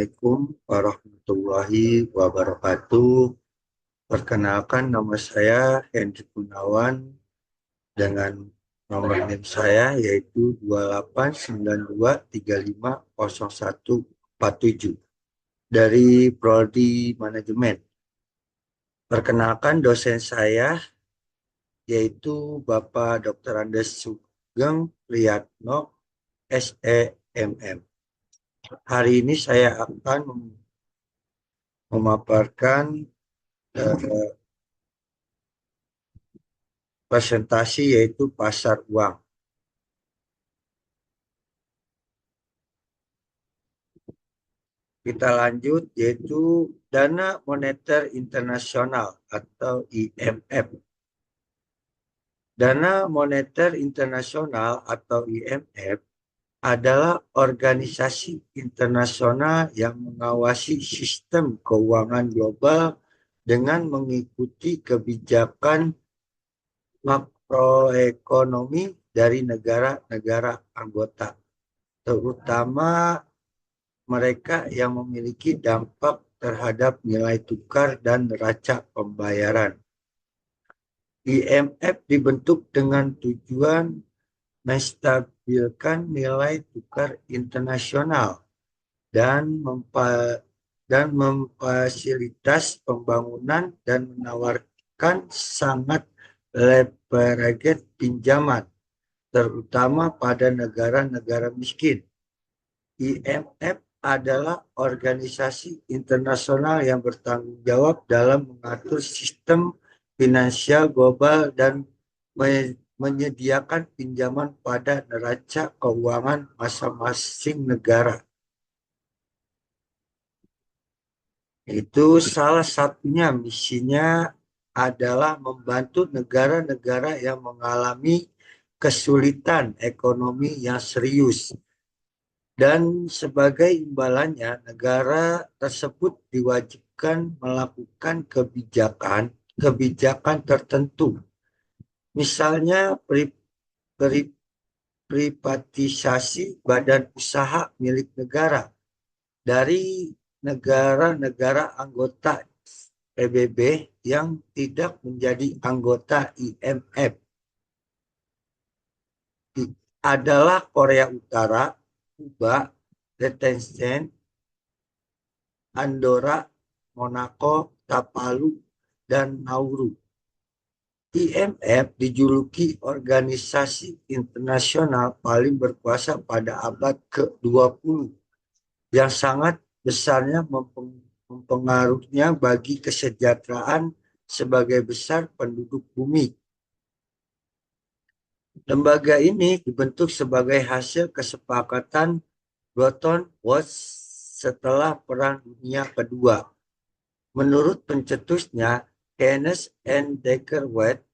Assalamualaikum warahmatullahi wabarakatuh. Perkenalkan, nama saya Hendrik Gunawan dengan nomor NIM saya yaitu 2892350147 dari Prodi Manajemen. Perkenalkan, dosen saya yaitu Bapak Dr. Andes Sugeng Priyatno, SEMM. Hari ini saya akan memaparkan eh, presentasi yaitu pasar uang. Kita lanjut yaitu Dana Moneter Internasional atau IMF. Dana Moneter Internasional atau IMF adalah organisasi internasional yang mengawasi sistem keuangan global dengan mengikuti kebijakan makroekonomi dari negara-negara anggota, terutama mereka yang memiliki dampak terhadap nilai tukar dan neraca pembayaran. IMF dibentuk dengan tujuan menstabilkan nilai tukar internasional dan memfasilitas pembangunan dan menawarkan sangat leveraged pinjaman, terutama pada negara-negara miskin. IMF adalah organisasi internasional yang bertanggung jawab dalam mengatur sistem finansial global dan menyediakan pinjaman pada neraca keuangan masing-masing negara. Itu salah satunya misinya adalah membantu negara-negara yang mengalami kesulitan ekonomi yang serius. Dan sebagai imbalannya, negara tersebut diwajibkan melakukan kebijakan tertentu. Misalnya privatisasi badan usaha milik negara dari negara-negara anggota PBB yang tidak menjadi anggota IMF adalah Korea Utara, Kuba, Liechtenstein, Andorra, Monaco, Tuvalu, dan Nauru. IMF dijuluki organisasi internasional paling berkuasa pada abad ke-20 yang sangat besarnya mempengaruhinya bagi kesejahteraan sebagai besar penduduk bumi. Lembaga ini dibentuk sebagai hasil kesepakatan Bretton Woods setelah Perang Dunia Kedua. Menurut pencetusnya, Keynes and Decker-White,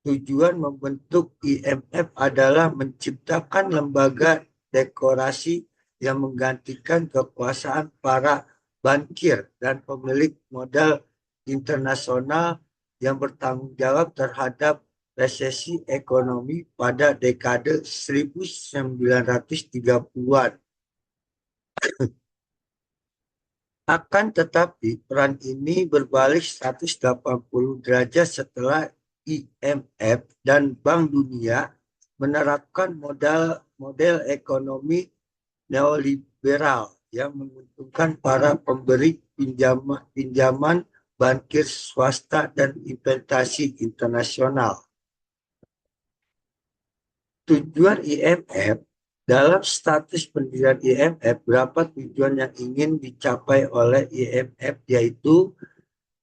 tujuan membentuk IMF adalah menciptakan lembaga dekorasi yang menggantikan kekuasaan para bankir dan pemilik modal internasional yang bertanggung jawab terhadap resesi ekonomi pada dekade 1930-an. Akan tetapi, peran ini berbalik 180 derajat setelah IMF dan Bank Dunia menerapkan model ekonomi neoliberal yang menguntungkan para pemberi pinjaman, bankir swasta, dan investasi internasional. Tujuan IMF dalam status pendirian IMF, berapa tujuan yang ingin dicapai oleh IMF, yaitu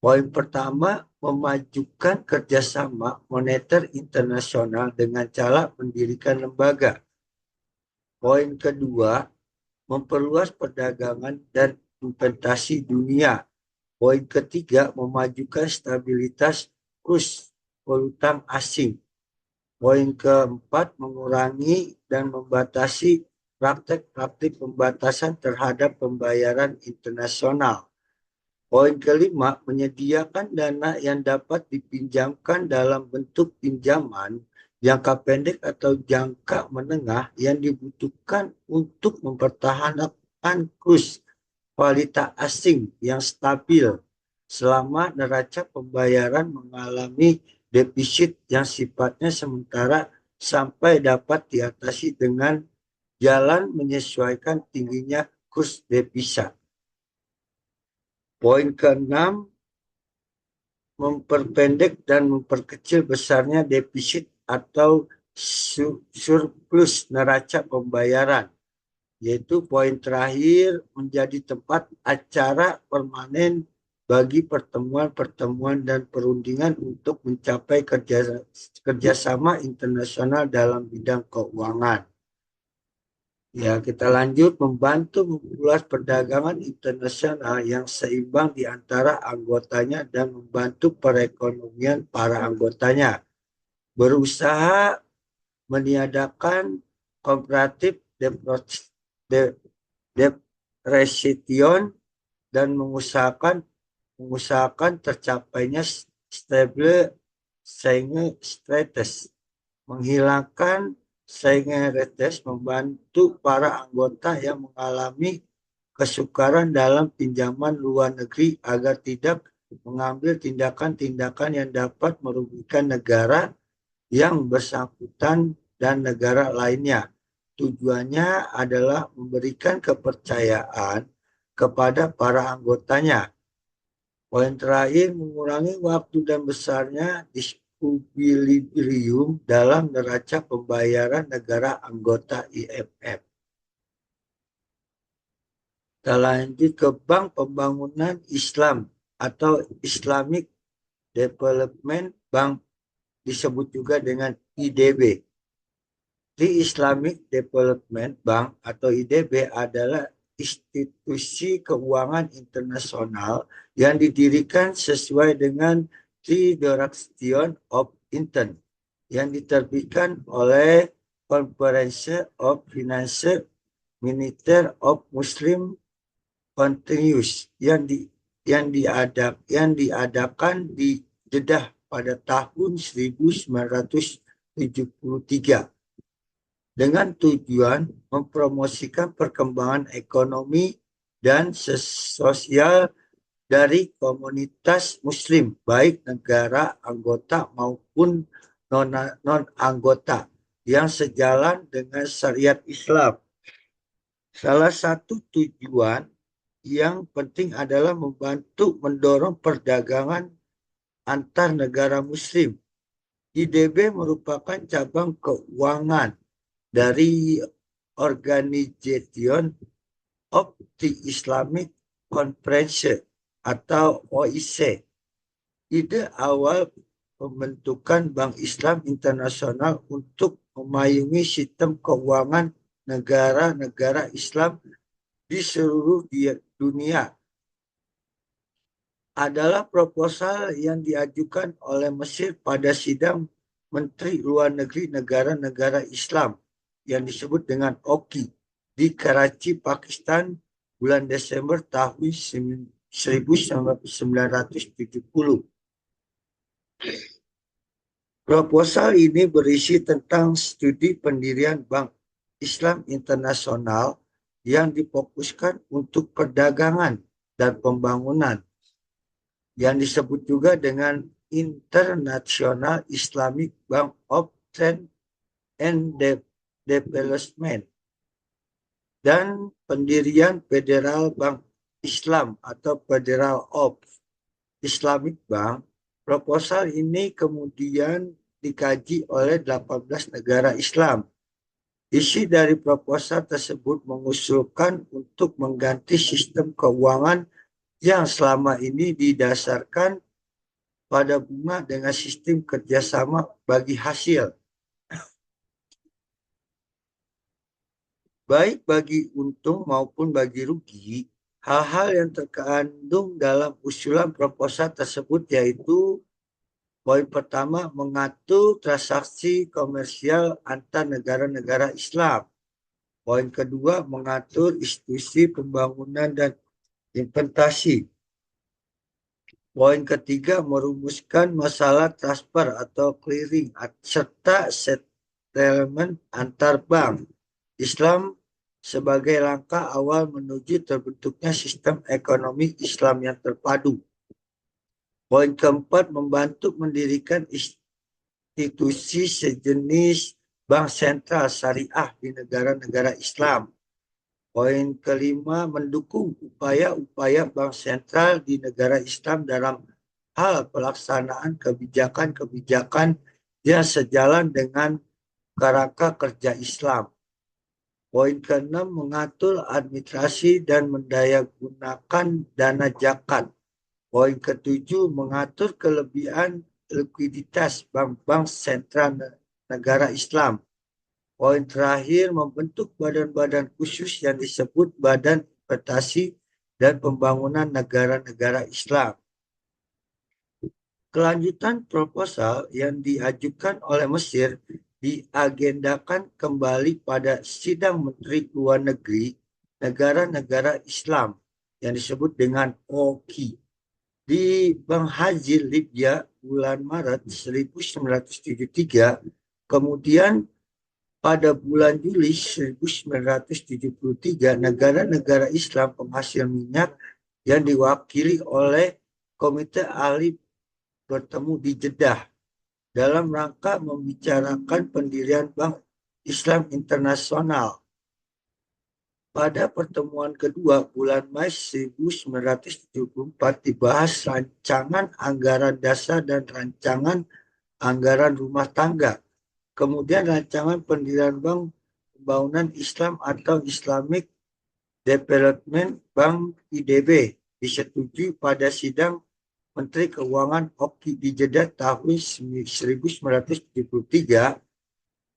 poin pertama, memajukan kerjasama moneter internasional dengan cara mendirikan lembaga. Poin kedua, memperluas perdagangan dan investasi dunia. Poin ketiga, memajukan stabilitas kurs valuta asing. Poin keempat, mengurangi dan membatasi praktek-praktik pembatasan terhadap pembayaran internasional. Poin kelima, menyediakan dana yang dapat dipinjamkan dalam bentuk pinjaman jangka pendek atau jangka menengah yang dibutuhkan untuk mempertahankan kurs valuta asing yang stabil selama neraca pembayaran mengalami defisit yang sifatnya sementara sampai dapat diatasi dengan jalan menyesuaikan tingginya kurs devisa. Poin keenam, memperpendek dan memperkecil besarnya defisit atau surplus neraca pembayaran, yaitu poin terakhir menjadi tempat acara permanen bagi pertemuan-pertemuan dan perundingan untuk mencapai kerjasama internasional dalam bidang keuangan. Ya, kita lanjut membantu memperluas perdagangan internasional yang seimbang di antara anggotanya dan membantu perekonomian para anggotanya. Berusaha meniadakan komparatif depreciation dan mengusahakan tercapainya stable status, menghilangkan Seigneuries membantu para anggota yang mengalami kesukaran dalam pinjaman luar negeri agar tidak mengambil tindakan-tindakan yang dapat merugikan negara yang bersangkutan dan negara lainnya. Tujuannya adalah memberikan kepercayaan kepada para anggotanya. Poin terakhir, mengurangi waktu dan besarnya equilibrium dalam neraca pembayaran negara anggota IMF. Kita lanjut ke Bank Pembangunan Islam atau Islamic Development Bank, disebut juga dengan IDB. The Islamic Development Bank atau IDB adalah institusi keuangan internasional yang didirikan sesuai dengan The Direction of Intent yang diterbitkan oleh Conference of Finance Minister of Muslim Countries yang diadakan di Jeddah pada tahun 1973 dengan tujuan mempromosikan perkembangan ekonomi dan sosial dari komunitas muslim, baik negara anggota maupun non-anggota, yang sejalan dengan syariat Islam. Salah satu tujuan yang penting adalah membantu mendorong perdagangan antar negara muslim. IDB merupakan cabang keuangan dari Organization of the Islamic Conference atau OIC. Ide awal pembentukan Bank Islam Internasional untuk memayungi sistem keuangan negara-negara Islam di seluruh dunia adalah proposal yang diajukan oleh Mesir pada sidang Menteri Luar Negeri negara-negara Islam yang disebut dengan OKI di Karachi, Pakistan bulan Desember tahun 1970. Proposal ini berisi tentang studi pendirian Bank Islam Internasional yang difokuskan untuk perdagangan dan pembangunan, yang disebut juga dengan International Islamic Bank of Trade and Development, dan pendirian Federal Bank Islam atau Federal of Islamic Bank. Proposal ini kemudian dikaji oleh 18 negara Islam. Isi dari proposal tersebut mengusulkan untuk mengganti sistem keuangan yang selama ini didasarkan pada bunga dengan sistem kerjasama bagi hasil, baik bagi untung maupun bagi rugi. Hal-hal yang terkandung dalam usulan proposal tersebut yaitu poin pertama, mengatur transaksi komersial antar negara-negara Islam. Poin kedua, mengatur institusi pembangunan dan investasi. Poin ketiga, merumuskan masalah transfer atau clearing serta settlement antar bank Islam sebagai langkah awal menuju terbentuknya sistem ekonomi Islam yang terpadu. Poin keempat, membantu mendirikan institusi sejenis bank sentral syariah di negara-negara Islam. Poin kelima, mendukung upaya-upaya bank sentral di negara Islam dalam hal pelaksanaan kebijakan-kebijakan yang sejalan dengan kerangka kerja Islam. Poin keenam, mengatur administrasi dan mendayagunakan dana zakat. Poin ketujuh, mengatur kelebihan likuiditas bank-bank sentral negara Islam. Poin terakhir, membentuk badan-badan khusus yang disebut Badan Investasi dan Pembangunan Negara-Negara Islam. Kelanjutan proposal yang diajukan oleh Mesir diagendakan kembali pada sidang Menteri Luar Negeri negara-negara Islam yang disebut dengan OKI di Benghazi, Libya bulan Maret 1973. Kemudian pada bulan Juli 1973, negara-negara Islam penghasil minyak yang diwakili oleh Komite Ahli bertemu di Jeddah dalam rangka membicarakan pendirian Bank Islam Internasional. Pada pertemuan kedua bulan Mei 1974 dibahas rancangan anggaran dasar dan rancangan anggaran rumah tangga. Kemudian rancangan pendirian Bank Pembangunan Islam atau Islamic Development Bank IDB disetujui pada sidang Menteri Keuangan OKI di Jeddah tahun 1973.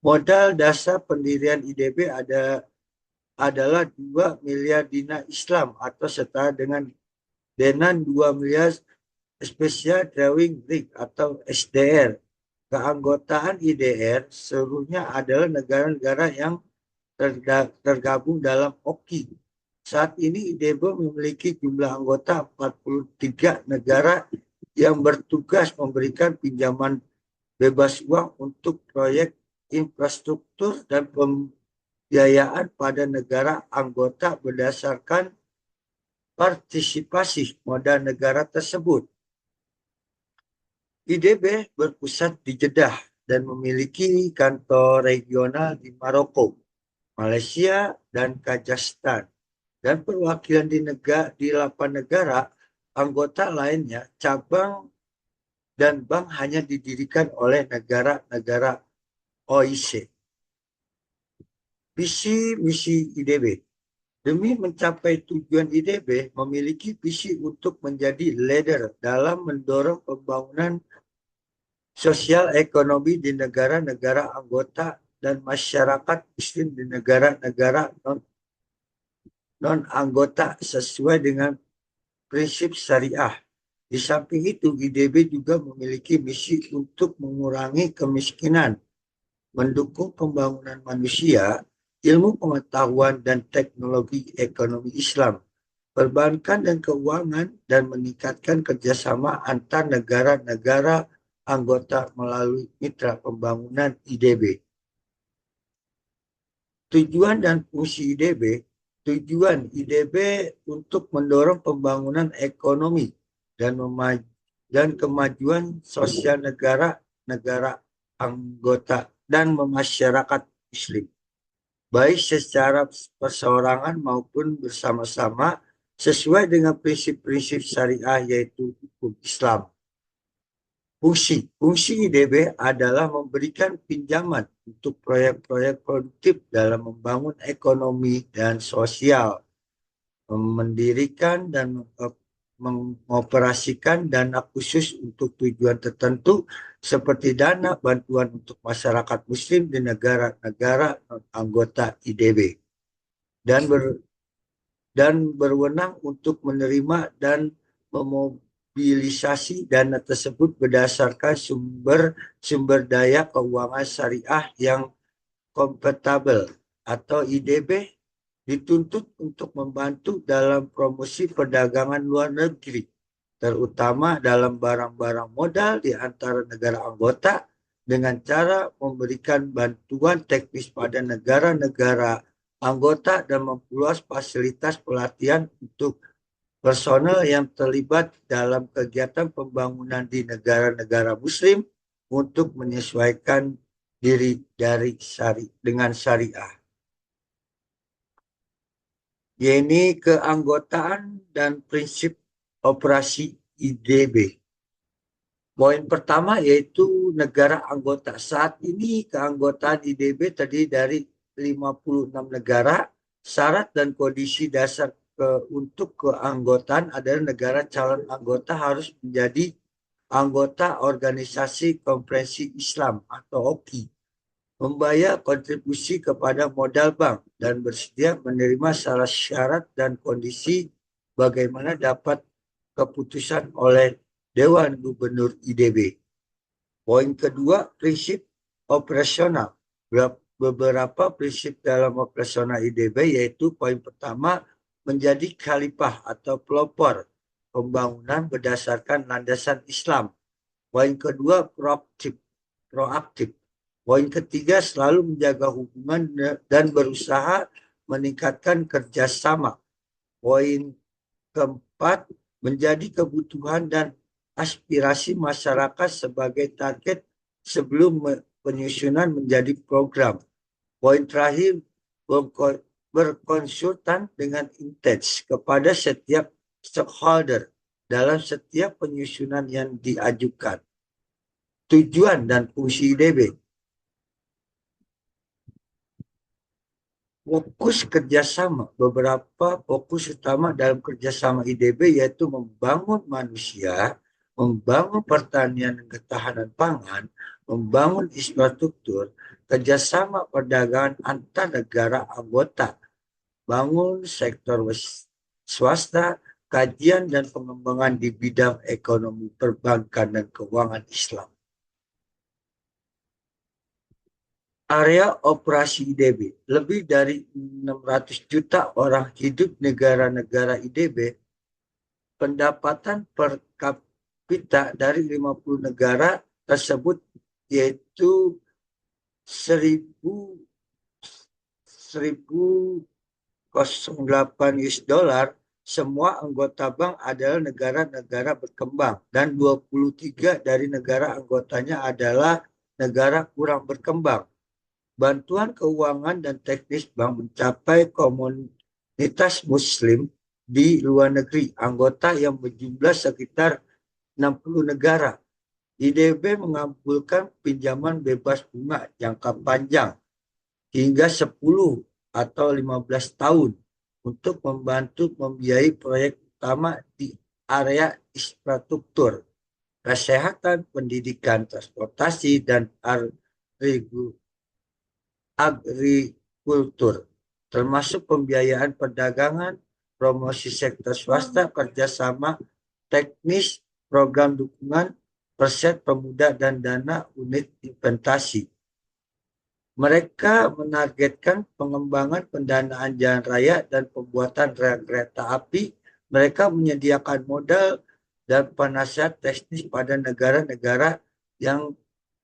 Modal dasar pendirian IDB adalah 2 miliar dinar Islam atau setara dengan 2 miliar Special Drawing Rig atau SDR. Keanggotaan IDR seluruhnya adalah negara-negara yang tergabung dalam OKI. Saat ini IDB memiliki jumlah anggota 43 negara yang bertugas memberikan pinjaman bebas uang untuk proyek infrastruktur dan pembiayaan pada negara anggota berdasarkan partisipasi modal negara tersebut. IDB berpusat di Jeddah dan memiliki kantor regional di Maroko, Malaysia, dan Kazakhstan, dan perwakilan di 8 negara anggota lainnya. Cabang dan bank hanya didirikan oleh negara-negara OIC. Visi misi IDB. Demi mencapai tujuan IDB memiliki visi untuk menjadi leader dalam mendorong pembangunan sosial ekonomi di negara-negara anggota dan masyarakat muslim di negara-negara non-anggota sesuai dengan prinsip syariah. Di samping itu, IDB juga memiliki misi untuk mengurangi kemiskinan, mendukung pembangunan manusia, ilmu pengetahuan dan teknologi ekonomi Islam, perbankan dan keuangan, dan meningkatkan kerjasama antar negara-negara anggota melalui mitra pembangunan IDB. Tujuan dan fungsi IDB. Tujuan IDB untuk mendorong pembangunan ekonomi dan kemajuan sosial negara-negara anggota dan masyarakat muslim, baik secara perseorangan maupun bersama-sama sesuai dengan prinsip-prinsip syariah yaitu hukum Islam. Fungsi IDB adalah memberikan pinjaman untuk proyek-proyek produktif dalam membangun ekonomi dan sosial, mendirikan dan mengoperasikan dana khusus untuk tujuan tertentu seperti dana bantuan untuk masyarakat muslim di negara-negara anggota IDB dan berwenang untuk menerima dan memobilisasi dana tersebut berdasarkan sumber daya keuangan syariah yang kompatibel. Atau IDB dituntut untuk membantu dalam promosi perdagangan luar negeri, terutama dalam barang-barang modal di antara negara anggota dengan cara memberikan bantuan teknis pada negara-negara anggota dan memperluas fasilitas pelatihan untuk personel yang terlibat dalam kegiatan pembangunan di negara-negara Muslim untuk menyesuaikan diri dengan syariah. Yaitu keanggotaan dan prinsip operasi IDB. Poin pertama yaitu negara anggota. Saat ini keanggotaan IDB terdiri dari 56 negara. Syarat dan kondisi dasar untuk keanggotaan adalah negara calon anggota harus menjadi anggota Organisasi Konferensi Islam atau OKI, membayar kontribusi kepada modal bank, dan bersedia menerima syarat dan kondisi bagaimana dapat keputusan oleh Dewan Gubernur IDB. Poin kedua, prinsip operasional. Beberapa prinsip dalam operasional IDB yaitu poin pertama, menjadi khalifah atau pelopor pembangunan berdasarkan landasan Islam. Poin kedua, proaktif. Poin ketiga, selalu menjaga hubungan dan berusaha meningkatkan kerjasama. Poin keempat, menjadi kebutuhan dan aspirasi masyarakat sebagai target sebelum penyusunan menjadi program. Poin terakhir, berkonsultan dengan intens kepada setiap stakeholder dalam setiap penyusunan yang diajukan. Tujuan dan fungsi IDB. Fokus kerjasama. Beberapa fokus utama dalam kerjasama IDB yaitu membangun manusia, membangun pertanian dan ketahanan pangan, membangun infrastruktur, kerjasama perdagangan antar negara anggota, bangun sektor swasta, kajian dan pengembangan di bidang ekonomi perbankan dan keuangan Islam. Area operasi IDB, lebih dari 600 juta orang hidup negara-negara IDB, pendapatan per kapita dari 50 negara tersebut yaitu 1.008 US dollar. Semua anggota bank adalah negara-negara berkembang dan 23 dari negara anggotanya adalah negara kurang berkembang. Bantuan keuangan dan teknis bank mencapai komunitas muslim di luar negeri, anggota yang berjumlah sekitar 60 negara. IDB mengabulkan pinjaman bebas bunga jangka panjang hingga 10 atau 15 tahun untuk membantu membiayai proyek utama di area infrastruktur, kesehatan, pendidikan, transportasi, dan agrikultur, termasuk pembiayaan perdagangan, promosi sektor swasta, kerjasama teknis, program dukungan, perset pemuda, dan dana unit investasi. Mereka menargetkan pengembangan pendanaan jalan raya dan pembuatan rel kereta api. Mereka menyediakan modal dan penasihat teknis pada negara-negara yang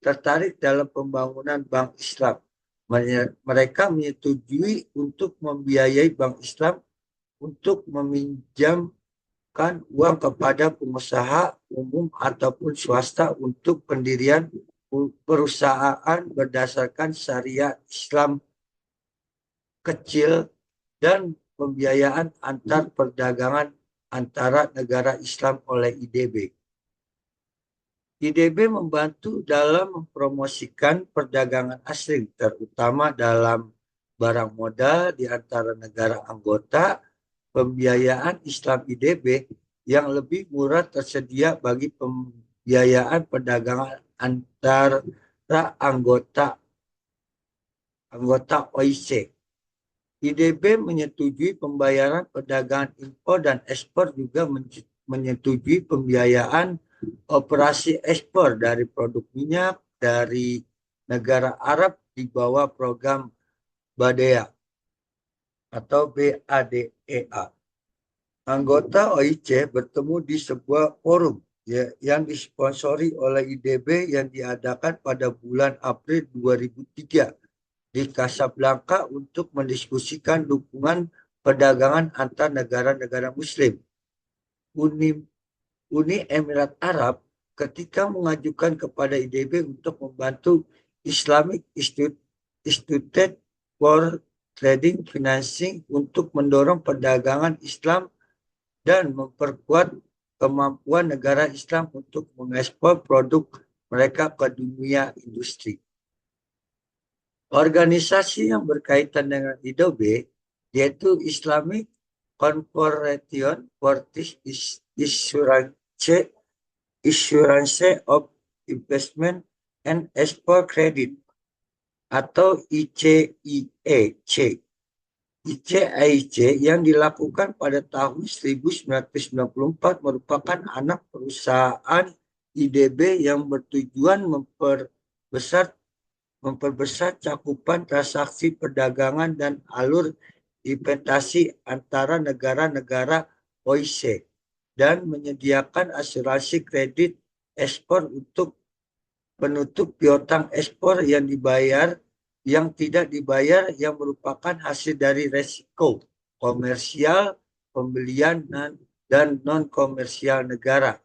tertarik dalam pembangunan Bank Islam. Mereka menyetujui untuk membiayai Bank Islam untuk meminjamkan uang kepada pengusaha umum ataupun swasta untuk pendirian perusahaan berdasarkan syariah Islam kecil dan pembiayaan antar perdagangan antara negara Islam oleh IDB. IDB membantu dalam mempromosikan perdagangan asing, terutama dalam barang modal di antara negara anggota. Pembiayaan Islam IDB yang lebih murah tersedia bagi pembiayaan perdagangan antara anggota OIC. IDB menyetujui pembayaran perdagangan impor dan ekspor, juga menyetujui pembiayaan operasi ekspor dari produk minyak dari negara Arab di bawah program BADEA atau BADEA. Anggota OIC bertemu di sebuah forum yang disponsori oleh IDB yang diadakan pada bulan April 2003 di Casablanca untuk mendiskusikan dukungan perdagangan antar negara-negara Muslim. Uni, Uni Emirat Arab ketika mengajukan kepada IDB untuk membantu Islamic Institute for Trading Financing untuk mendorong perdagangan Islam dan memperkuat kemampuan negara Islam untuk mengekspor produk mereka ke dunia industri. Organisasi yang berkaitan dengan IDB yaitu Islamic Corporation for Issuance of Investment and Export Credit atau ICIEC. ICIEC yang dilakukan pada tahun 1994 merupakan anak perusahaan IDB yang bertujuan memperbesar cakupan transaksi perdagangan dan alur investasi antara negara-negara OIC dan menyediakan asuransi kredit ekspor untuk penutup piutang ekspor yang tidak dibayar yang merupakan hasil dari resiko komersial, pembelian dan non-komersial negara.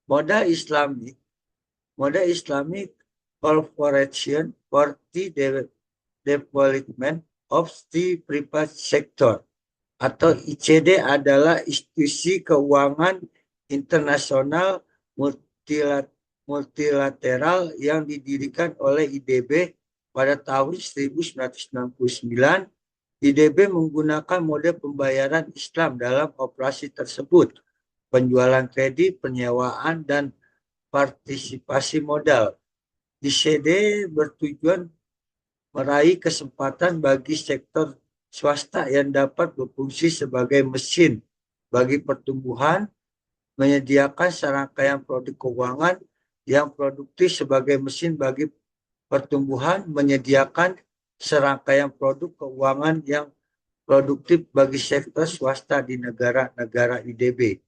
Moda Islamic Corporation for the Development of the Private Sector atau ICD adalah institusi keuangan internasional multilateral yang didirikan oleh IDB pada tahun 1999. IDB menggunakan model pembayaran Islam dalam operasi tersebut, penjualan kredit, penyewaan, dan partisipasi modal. ICD bertujuan meraih kesempatan bagi sektor swasta yang dapat berfungsi sebagai mesin bagi pertumbuhan, menyediakan serangkaian produk keuangan yang produktif sebagai mesin bagi pertumbuhan, menyediakan serangkaian produk keuangan yang produktif bagi sektor swasta di negara-negara IDB.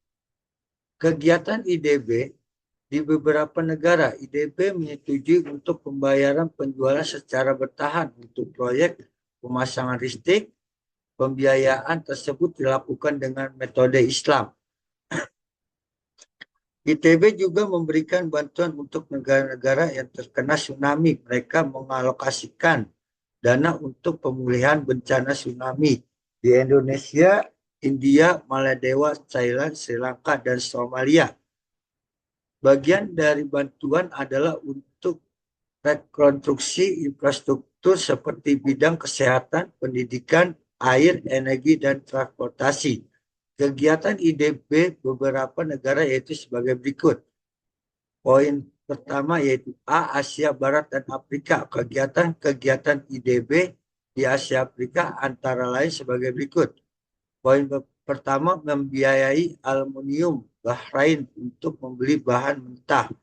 Kegiatan IDB di beberapa negara, IDB menyetujui untuk pembayaran penjualan secara bertahan untuk proyek pemasangan listrik. Pembiayaan tersebut dilakukan dengan metode Islam. IDB juga memberikan bantuan untuk negara-negara yang terkena tsunami. Mereka mengalokasikan dana untuk pemulihan bencana tsunami di Indonesia, India, Maladewa, Thailand, Sri Lanka, dan Somalia. Bagian dari bantuan adalah untuk rekonstruksi infrastruktur seperti bidang kesehatan, pendidikan, air, energi, dan transportasi. Kegiatan IDB beberapa negara yaitu sebagai berikut. Poin pertama yaitu A, Asia Barat dan Afrika. Kegiatan IDB di Asia Afrika antara lain sebagai berikut. Poin pertama, membiayai aluminium Bahrain untuk membeli bahan mentah.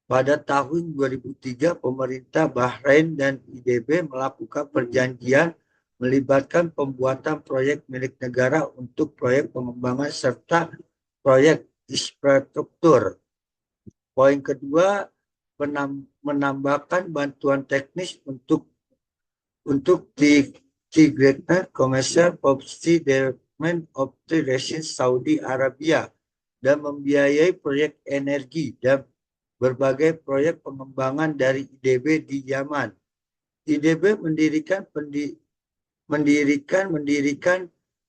Pada tahun 2003, pemerintah Bahrain dan IDB melakukan perjanjian melibatkan pembuatan proyek milik negara untuk proyek pengembangan serta proyek infrastruktur. Poin kedua, menambahkan bantuan teknis untuk Integrated Commercial Policy Development of the Region Saudi Arabia dan membiayai proyek energi dan berbagai proyek pengembangan dari IDB di Yaman. IDB mendirikan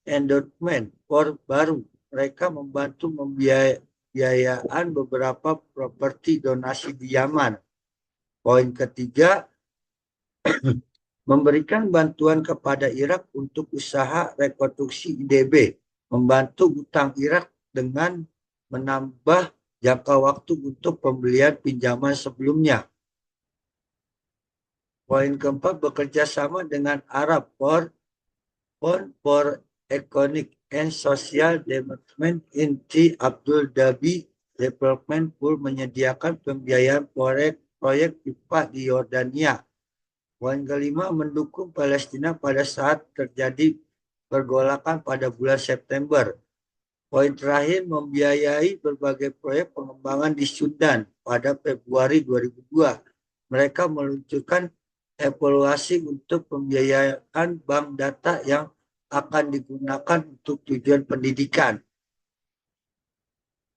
endowment for baru. Mereka membantu membiayaan beberapa properti donasi di Yaman. Poin ketiga, memberikan bantuan kepada Irak untuk usaha rekonstruksi IDB, membantu utang Irak dengan menambah jangka waktu untuk pembelian pinjaman sebelumnya. Poin keempat, bekerja sama dengan Arab for Economic and Social Development in the Abu Dhabi Development Pool menyediakan pembiayaan proyek pipa di Yordania. Poin kelima, mendukung Palestina pada saat terjadi pergolakan pada bulan September. Poin terakhir, membiayai berbagai proyek pengembangan di Sudan pada Februari 2002. Mereka meluncurkan evaluasi untuk pembiayaan bank data yang akan digunakan untuk tujuan pendidikan.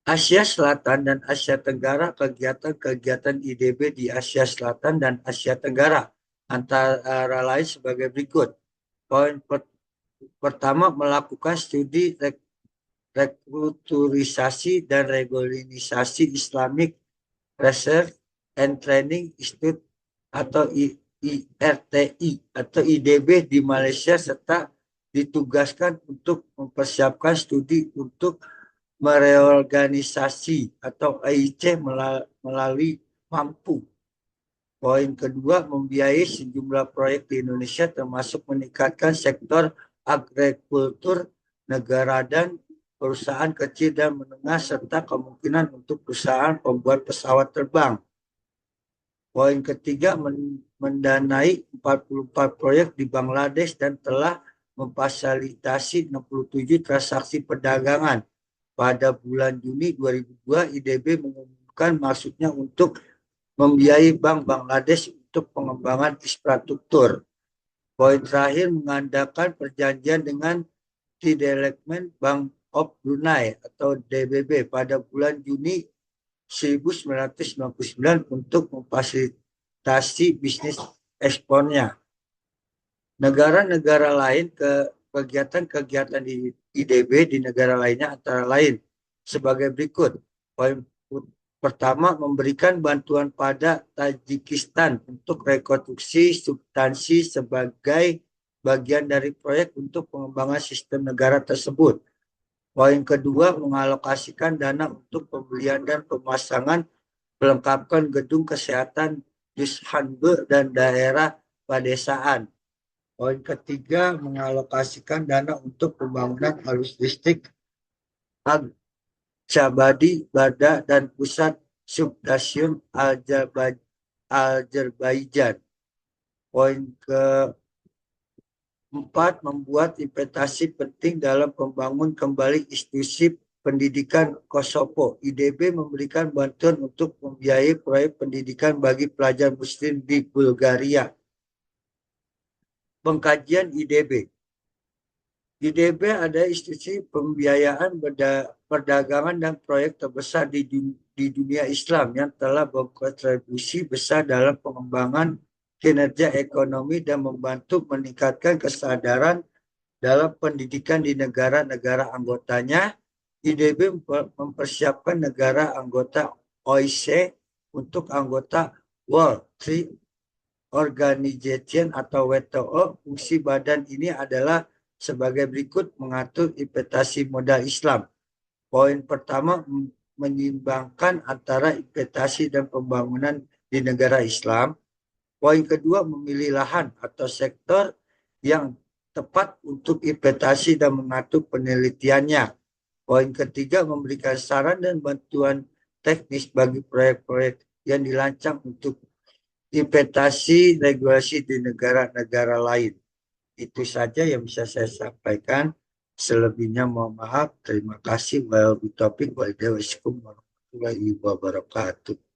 Asia Selatan dan Asia Tenggara, kegiatan-kegiatan IDB di Asia Selatan dan Asia Tenggara antara lain sebagai berikut. Poin pertama, melakukan studi rekulturisasi dan regionalisasi Islamic Research and Training Institute atau IRTI atau IDB di Malaysia, serta ditugaskan untuk mempersiapkan studi untuk mereorganisasi atau AIC melalui mampu. Poin kedua, membiayai sejumlah proyek di Indonesia termasuk meningkatkan sektor agrikultur negara dan perusahaan kecil dan menengah serta kemungkinan untuk perusahaan pembuat pesawat terbang. Poin ketiga, mendanai 44 proyek di Bangladesh dan telah memfasilitasi 67 transaksi perdagangan. Pada bulan Juni 2002, IDB mengumumkan maksudnya untuk membiayai Bank Bangladesh untuk pengembangan infrastruktur. Poin terakhir, mengadakan perjanjian dengan Development Bank of Brunei atau DBB pada bulan Juni 1999 untuk memfasilitasi bisnis ekspornya. Negara-negara lain kegiatan-kegiatan di IDB di negara lainnya antara lain sebagai berikut. Poin pertama, memberikan bantuan pada Tajikistan untuk rekonstruksi substansi sebagai bagian dari proyek untuk pengembangan sistem negara tersebut. Poin kedua, mengalokasikan dana untuk pembelian dan pemasangan melengkapkan gedung kesehatan Dushanbe dan daerah pedesaan. Poin ketiga, mengalokasikan dana untuk pembangunan arus listrik Al-Jabadi, Bada, dan pusat substasiun Azerbaijan. Poin keempat, membuat investasi penting dalam membangun kembali institusi pendidikan Kosovo. IDB memberikan bantuan untuk membiayai proyek pendidikan bagi pelajar muslim di Bulgaria. Pengkajian IDB. IDB ada institusi pembiayaan perdagangan dan proyek terbesar di dunia Islam yang telah berkontribusi besar dalam pengembangan kinerja ekonomi dan membantu meningkatkan kesadaran dalam pendidikan di negara-negara anggotanya. IDB mempersiapkan negara anggota OIC untuk anggota World Trade Organization atau WTO. Fungsi badan ini adalah sebagai berikut: mengatur investasi modal Islam. Poin pertama, menyeimbangkan antara investasi dan pembangunan di negara Islam. Poin kedua, memilih lahan atau sektor yang tepat untuk investasi dan mengatur penelitiannya. Poin ketiga, memberikan saran dan bantuan teknis bagi proyek-proyek yang dirancang untuk investasi regulasi di negara-negara lain. Itu saja yang bisa saya sampaikan. Selebihnya mohon maaf. Terima kasih. Wabillahi taufiq wal hidayah. Wassalamualaikum warahmatullahi wabarakatuh.